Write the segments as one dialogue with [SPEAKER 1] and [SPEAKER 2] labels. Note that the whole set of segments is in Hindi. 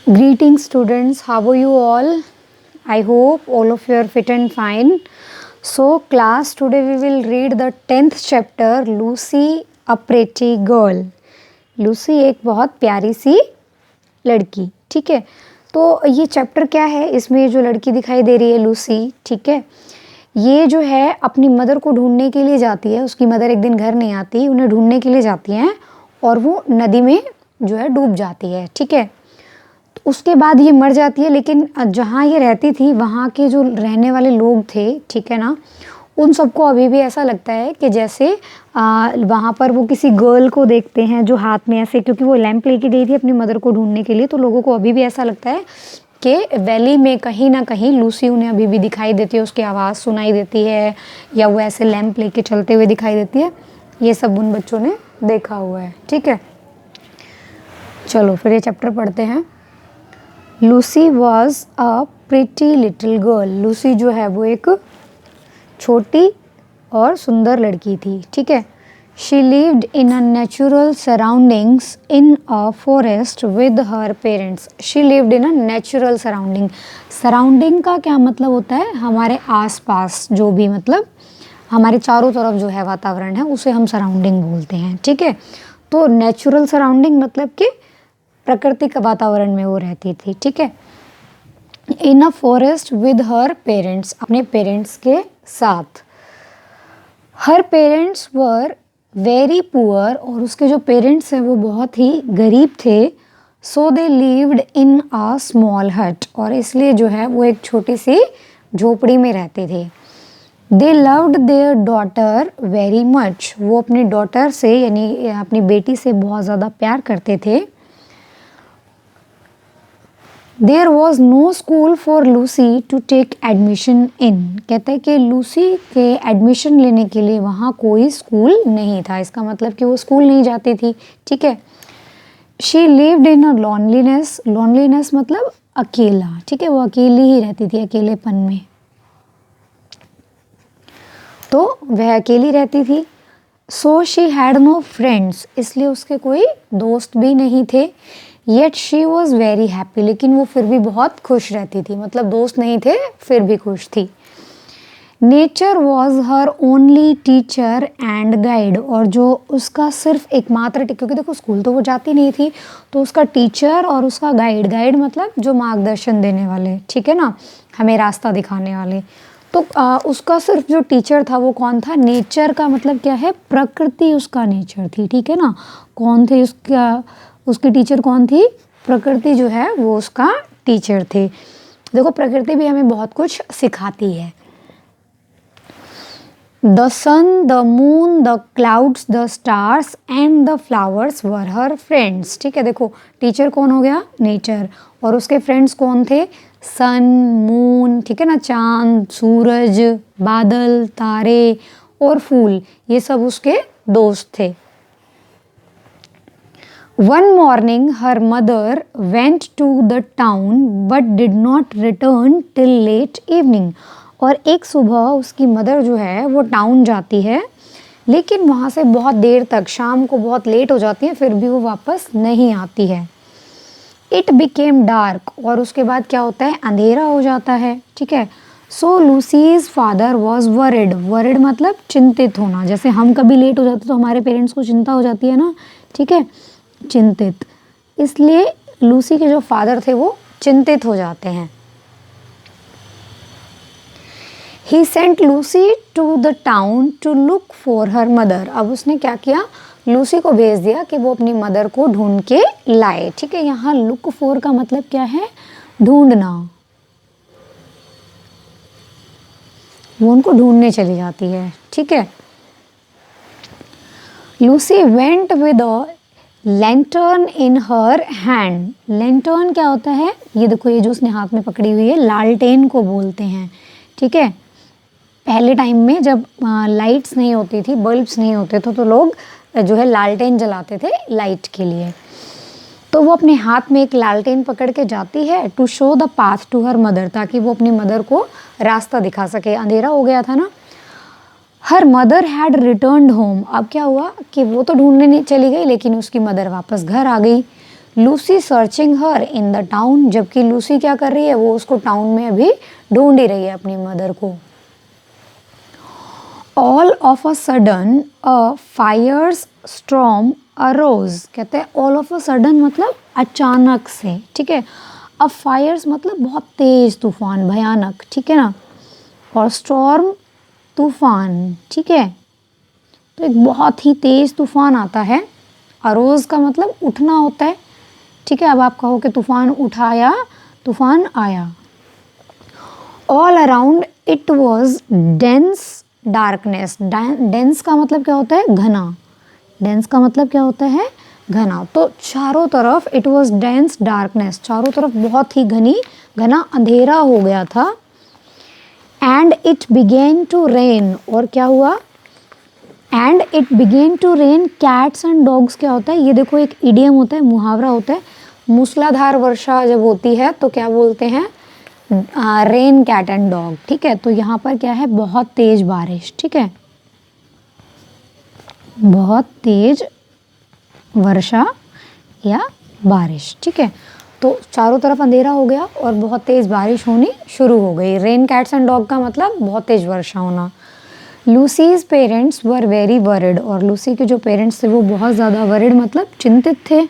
[SPEAKER 1] Greetings students, how are you all? I hope all of you are fit and fine. So class, today we will read the 10th chapter, Lucy a pretty girl. Lucy एक बहुत प्यारी सी लड़की, ठीक है। तो ये चैप्टर क्या है, इसमें जो लड़की दिखाई दे रही है लूसी, ठीक है, ये जो है अपनी मदर को ढूंढने के लिए जाती है। उसकी मदर एक दिन घर नहीं आती, उन्हें ढूंढने के लिए जाती हैं और वो नदी में जो है डूब जाती है, ठीक है। उसके बाद ये मर जाती है, लेकिन जहाँ ये रहती थी वहाँ के जो रहने वाले लोग थे, ठीक है ना, उन सबको अभी भी ऐसा लगता है कि जैसे वहाँ पर वो किसी गर्ल को देखते हैं जो हाथ में ऐसे, क्योंकि वो लैंप लेके गई थी अपनी मदर को ढूंढने के लिए, तो लोगों को अभी भी ऐसा लगता है कि वैली में कहीं ना कहीं लूसी उन्हें अभी भी दिखाई देती है, उसकी आवाज़ सुनाई देती है, या वो ऐसे लैंप लेके चलते हुए दिखाई देती है। ये सब उन बच्चों ने देखा हुआ है, ठीक है। चलो फिर ये चैप्टर पढ़ते हैं। Lucy was a pretty little girl. Lucy जो है वो एक छोटी और सुंदर लड़की थी, ठीक है। She lived in a natural surroundings in a forest with her parents. She lived in a natural surrounding. Surrounding का क्या मतलब होता है, हमारे आसपास जो भी, मतलब हमारे चारों तरफ जो है वातावरण है, उसे हम सराउंडिंग बोलते हैं, ठीक है। तो नेचुरल सराउंडिंग मतलब कि प्राकृतिक वातावरण में वो रहती थी, ठीक है। In a forest with her parents, अपने पेरेंट्स के साथ। Her parents were very poor, और उसके जो पेरेंट्स हैं वो बहुत ही गरीब थे। सो they lived in a small हट, और इसलिए जो है वो एक छोटी सी झोपड़ी में रहते थे। They loved there daughter very much, वो अपनी डॉटर से यानी अपनी बेटी से बहुत ज़्यादा प्यार करते थे। There was no school for Lucy to take admission in. कहते हैं कि लूसी के एडमिशन लेने के लिए वहाँ कोई स्कूल नहीं था, इसका मतलब कि वो स्कूल नहीं जाती थी, ठीक है। She lived in a loneliness. Loneliness मतलब अकेला, ठीक है, वो अकेली ही रहती थी, अकेलेपन में, तो वह अकेली रहती थी। So she had no friends, इसलिए उसके कोई दोस्त भी नहीं थे। Yet she was very happy, लेकिन वो फिर भी बहुत खुश रहती थी, मतलब दोस्त नहीं थे फिर भी खुश थी। Nature was her only teacher and guide, और जो उसका सिर्फ एकमात्र, क्योंकि देखो स्कूल तो वो जाती नहीं थी, तो उसका टीचर और उसका गाइड, गाइड मतलब जो मार्गदर्शन देने वाले, ठीक है ना, हमें रास्ता दिखाने वाले, तो उसका सिर्फ जो टीचर था वो कौन था, नेचर का मतलब क्या है, प्रकृति उसका नेचर थी, ठीक है ना। कौन थे उसका, उसकी टीचर कौन थी, प्रकृति जो है वो उसका टीचर थे। देखो प्रकृति भी हमें बहुत कुछ सिखाती है। The sun, the moon, the clouds, the stars and the flowers were her friends, ठीक है। देखो टीचर कौन हो गया, नेचर, और उसके फ्रेंड्स कौन थे, सन, मून, ठीक है ना, चांद, सूरज, बादल, तारे और फूल, ये सब उसके दोस्त थे। One morning her mother went to the town but did not return till late evening. और एक सुबह उसकी मदर जो है वो टाउन जाती है, लेकिन वहाँ से बहुत देर तक, शाम को बहुत लेट हो जाती है, फिर भी वो वापस नहीं आती है। It became dark, और उसके बाद क्या होता है, अंधेरा हो जाता है, ठीक है। So Lucy's father was worried. worried मतलब चिंतित होना, जैसे हम कभी लेट हो जाते तो हमारे पेरेंट्स को चिंता हो जाती है ना, ठीक है, चिंतित, इसलिए लूसी के जो फादर थे वो चिंतित हो जाते हैं। He sent Lucy to the town to look for her mother. अब उसने क्या किया, लूसी को भेज दिया कि वो अपनी मदर को ढूंढ के लाए, ठीक है। यहाँ लुक फॉर का मतलब क्या है, ढूंढना, वो उनको ढूंढने चली जाती है, ठीक है। Lucy went with a lantern in her hand. Lantern क्या होता है, ये देखो, ये जो उसने हाथ में पकड़ी हुई है, लालटेन को बोलते हैं, ठीक है। पहले टाइम में जब लाइट्स नहीं होती थी, बल्ब्स नहीं होते थे, तो लोग जो है लालटेन जलाते थे लाइट के लिए। तो वो अपने हाथ में एक लालटेन पकड़ के जाती है, to show the path to her mother, ताकि वो अपनी मदर को रास्ता दिखा सके, अंधेरा हो गया था ना। Her mother had returned home. अब क्या हुआ कि वो तो ढूंढने नहीं चली गई, लेकिन उसकी मदर वापस घर आ गई। Lucy searching her in the town, जबकि लूसी क्या कर रही है, वो उसको टाउन में अभी ढूंढ ही रही है अपनी मदर को। All of a sudden a fires storm arose, कहते हैं ऑल ऑफ अ सडन मतलब अचानक से, ठीक है। अब फायर्स मतलब बहुत तेज तूफान, भयानक, ठीक है ना, और स्टॉर्म तूफान, ठीक है। तो एक बहुत ही तेज तूफान आता है। अरोज का मतलब उठना होता है, ठीक है। अब आप कहो कि तूफान उठा या तूफान आया। All around it was dense darkness, dense का मतलब क्या होता है, घना, डेंस का मतलब क्या होता है, घना। तो चारों तरफ इट वॉज डेंस डार्कनेस, चारों तरफ बहुत ही घना अंधेरा हो गया था। And it began to rain, और क्या हुआ, and it began to rain cats and dogs, क्या होता है, ये देखो एक इडियम होता है, मुहावरा होता है। मूसलाधार वर्षा जब होती है तो क्या बोलते हैं, रेन कैट एंड डॉग, ठीक है। तो यहाँ पर क्या है, बहुत तेज बारिश, ठीक है, बहुत तेज वर्षा या बारिश, ठीक है। तो चारों तरफ अंधेरा हो गया और बहुत तेज बारिश होनी शुरू हो गई। रेन कैट्स एंड डॉग का मतलब बहुत तेज वर्षा होना। लूसीज पेरेंट्स वर वेरी वरिड, और लूसी के जो पेरेंट्स थे वो बहुत ज़्यादा वरिड मतलब चिंतित थे,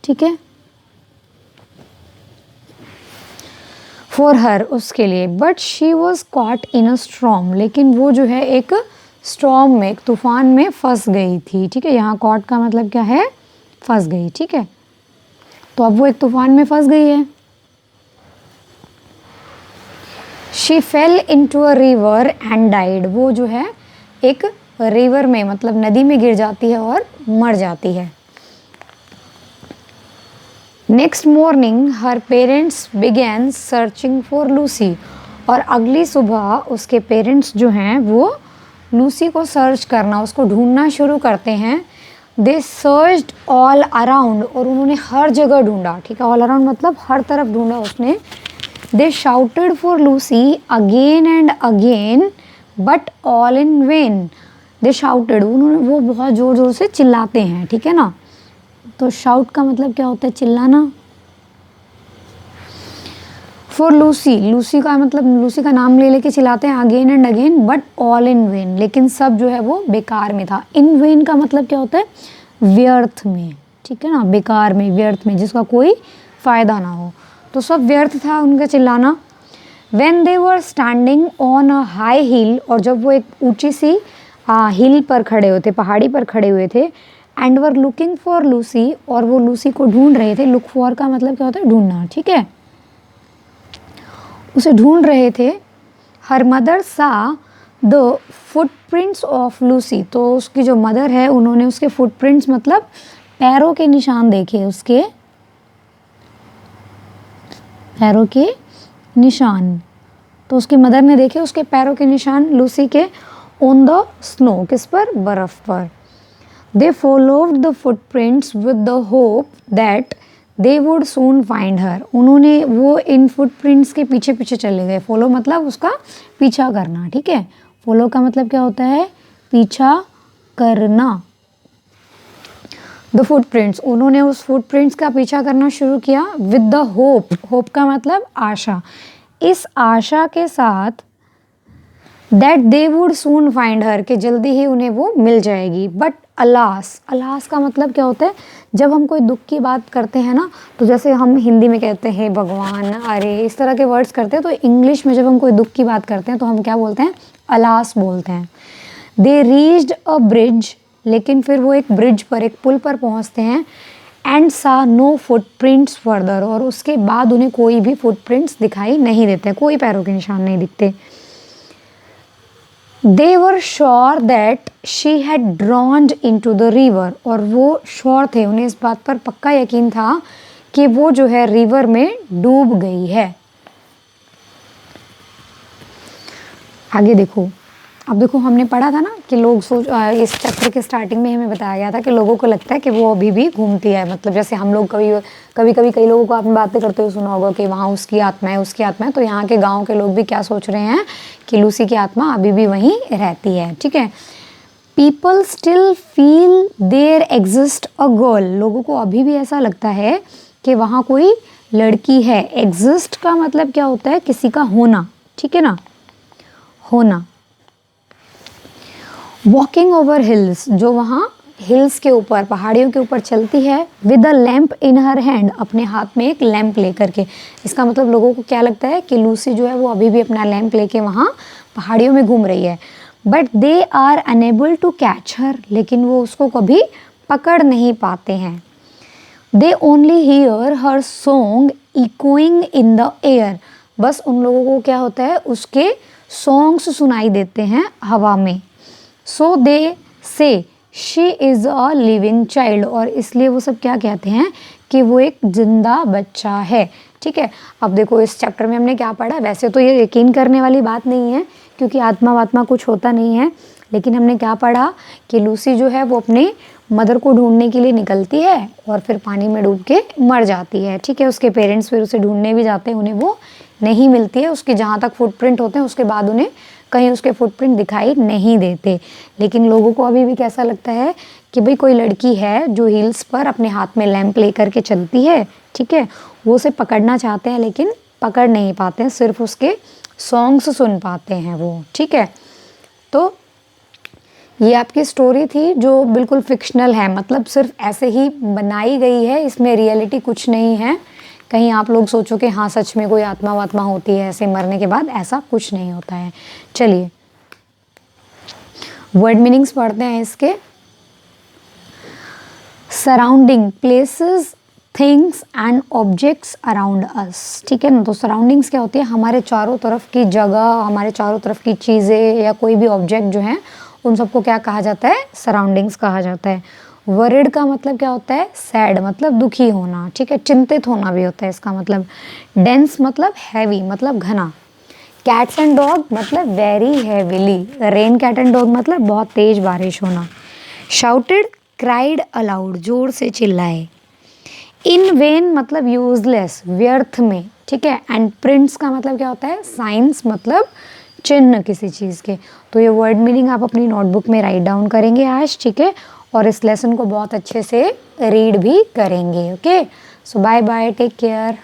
[SPEAKER 1] ठीक है, फॉर हर, उसके लिए। But she was caught in a storm, लेकिन वो जो है एक स्टॉर्म में, एक तूफान में फंस गई थी, ठीक है। यहाँ कॉट का मतलब क्या है, फंस गई, ठीक है। तो अब वो एक तूफान में फंस गई है। She fail into a river and died, वो जो है एक रिवर में मतलब नदी में गिर जाती है और मर जाती है। Next morning her parents began searching for Lucy, और अगली सुबह उसके पेरेंट्स जो हैं वो लूसी को सर्च करना, उसको ढूंढना शुरू करते हैं। दे सर्च्ड ऑल अराउंड, और उन्होंने हर जगह ढूंढा, ठीक है। ऑल अराउंड मतलब हर तरफ ढूंढा उसने। They shouted for Lucy again and again but all in vain. They shouted, उन्होंने, वो बहुत ज़ोर ज़ोर से चिल्लाते हैं, ठीक है ना। तो शाउट का मतलब क्या होता है, चिल्लाना। फॉर लूसी, लूसी का मतलब लूसी का नाम ले लेके चिल्लाते हैं again and again, but all in when, लेकिन सब जो है वो बेकार में था। इन वेन का मतलब क्या होता है, व्यर्थ में, ठीक है ना, बेकार में, व्यर्थ में, जिसका कोई फायदा ना हो। तो सब व्यर्थ था उनका चिल्लाना। When they were standing on a high heel, और जब वो एक ऊंची सी हिल पर खड़े हुए थे, पहाड़ी पर खड़े हुए थे। And were looking for Lucy, और वो लूसी को ढूंढ रहे थे। लुक फॉर का मतलब क्या होता है, ढूंढना, ठीक है, उसे ढूंढ रहे थे। हर मदर सा द फुटप्रिंट्स ऑफ लूसी, तो उसकी जो मदर है उन्होंने उसके फुटप्रिंट्स मतलब पैरों के निशान देखे, उसके पैरों के निशान। तो उसकी मदर ने देखे उसके पैरों के निशान लूसी के, ऑन द स्नो, किस पर, बर्फ पर। They followed the footprints with the hope that they would soon find her, उन्होंने वो इन फुटप्रिंट्स के पीछे पीछे चले गए। फॉलो मतलब उसका पीछा करना, ठीक है। फॉलो का मतलब क्या होता है, पीछा करना। द फुटप्रिंट्स, उन्होंने उस फुटप्रिंट्स का पीछा करना शुरू किया। विद द होप, होप का मतलब आशा, इस आशा के साथ that they would soon find her, कि जल्दी ही उन्हें वो मिल जाएगी। बट अलास, अलास का मतलब क्या होता है, जब हम कोई दुख की बात करते हैं ना, तो जैसे हम हिंदी में कहते हैं भगवान, अरे, इस तरह के वर्ड्स करते हैं, तो इंग्लिश में जब हम कोई दुख की बात करते हैं तो हम क्या बोलते हैं, अलास बोलते हैं। दे रीच्ड अ ब्रिज, लेकिन फिर वो एक ब्रिज पर, एक पुल पर पहुंचते हैं। एंड सा नो फुटप्रिंट्स फर्दर, और उसके बाद उन्हें कोई भी फुटप्रिंट्स दिखाई नहीं देते, कोई पैरों के निशान नहीं दिखते। They were sure that she had drowned into the river, और वो श्योर थे, उन्हें इस बात पर पक्का यकीन था कि वो जो है रिवर में डूब गई है। आगे देखो, अब देखो हमने पढ़ा था ना कि लोग इस चैप्टर के स्टार्टिंग में हमें बताया गया था कि लोगों को लगता है कि वो अभी भी घूमती है, मतलब जैसे हम लोग कभी कई लोगों को आपने बातें करते हुए सुना होगा कि वहाँ उसकी आत्मा है, उसकी आत्मा है। तो यहाँ के गांव के लोग भी क्या सोच रहे हैं कि लूसी की आत्मा अभी भी वहीं रहती है, ठीक है। People still feel there exist a girl, लोगों को अभी भी ऐसा लगता है कि वहाँ कोई लड़की है। एग्जिस्ट का मतलब क्या होता है, किसी का होना, ठीक है ना, होना। वॉकिंग ओवर हिल्स, जो वहाँ हिल्स के ऊपर, पहाड़ियों के ऊपर चलती है, with a lamp in her hand, अपने हाथ में एक लैम्प लेकर के। इसका मतलब लोगों को क्या लगता है कि लूसी जो है वो अभी भी अपना लैम्प लेके वहाँ पहाड़ियों में घूम रही है। But they are unable to catch her, लेकिन वो उसको कभी पकड़ नहीं पाते हैं। They only hear her song echoing in the air, बस उन लोगों को क्या होता है, उसके सॉन्ग्स सुनाई देते हैं हवा में। सो दे से she is a living child, और इसलिए वो सब क्या कहते हैं कि वो एक जिंदा बच्चा है। ठीक है, अब देखो इस चैप्टर में हमने क्या पढ़ा। वैसे तो ये यकीन करने वाली बात नहीं है क्योंकि आत्मा वात्मा कुछ होता नहीं है, लेकिन हमने क्या पढ़ा कि लूसी जो है वो अपने मदर को ढूंढने के लिए निकलती है और फिर पानी में डूब के मर जाती है। ठीक है, उसके पेरेंट्स फिर उसे ढूंढने भी जाते हैं, उन्हें वो नहीं मिलती है। उसके जहाँ तक फुटप्रिंट होते हैं उसके बाद उन्हें कहीं उसके फुटप्रिंट दिखाई नहीं देते। लेकिन लोगों को अभी भी कैसा लगता है कि भाई कोई लड़की है जो हिल्स पर अपने हाथ में लैंप लेकर के चलती है। ठीक है, वो उसे पकड़ना चाहते हैं लेकिन पकड़ नहीं पाते हैं, सिर्फ उसके सॉन्ग्स सुन पाते हैं वो। ठीक है, तो ये आपकी स्टोरी थी जो बिल्कुल फिक्शनल है, मतलब सिर्फ ऐसे ही बनाई गई है, इसमें रियलिटी कुछ नहीं है। कहीं आप लोग सोचो कि हाँ सच में कोई आत्मा वात्मा होती है ऐसे मरने के बाद, ऐसा कुछ नहीं होता है। चलिए वर्ड मीनिंग्स पढ़ते हैं इसके। Surrounding, places, things and objects around us. ठीक है ना, तो सराउंडिंग्स क्या होती है, हमारे चारों तरफ की जगह, हमारे चारों तरफ की चीज़ें या कोई भी ऑब्जेक्ट जो है उन सबको क्या कहा जाता है, सराउंडिंग्स कहा जाता है। वरिड का मतलब क्या होता है, सैड, मतलब दुखी होना। ठीक है, चिंतित होना भी होता है इसका मतलब। डेंस मतलब हैवी, मतलब घना। कैट्स एंड डॉग मतलब very heavily. Rain cat and dog मतलब बहुत तेज बारिश होना। शाउटेड, क्राइड अलाउड, जोर से चिल्लाए। इन वेन मतलब यूजलेस, व्यर्थ में। ठीक है, एंड प्रिंट्स का मतलब क्या होता है, साइंस मतलब चिन्ह किसी चीज़ के। तो ये वर्ड मीनिंग आप अपनी नोटबुक में राइट डाउन करेंगे आज। ठीक है, और इस लेसन को बहुत अच्छे से रीड भी करेंगे। ओके, सो बाय बाय, टेक केयर।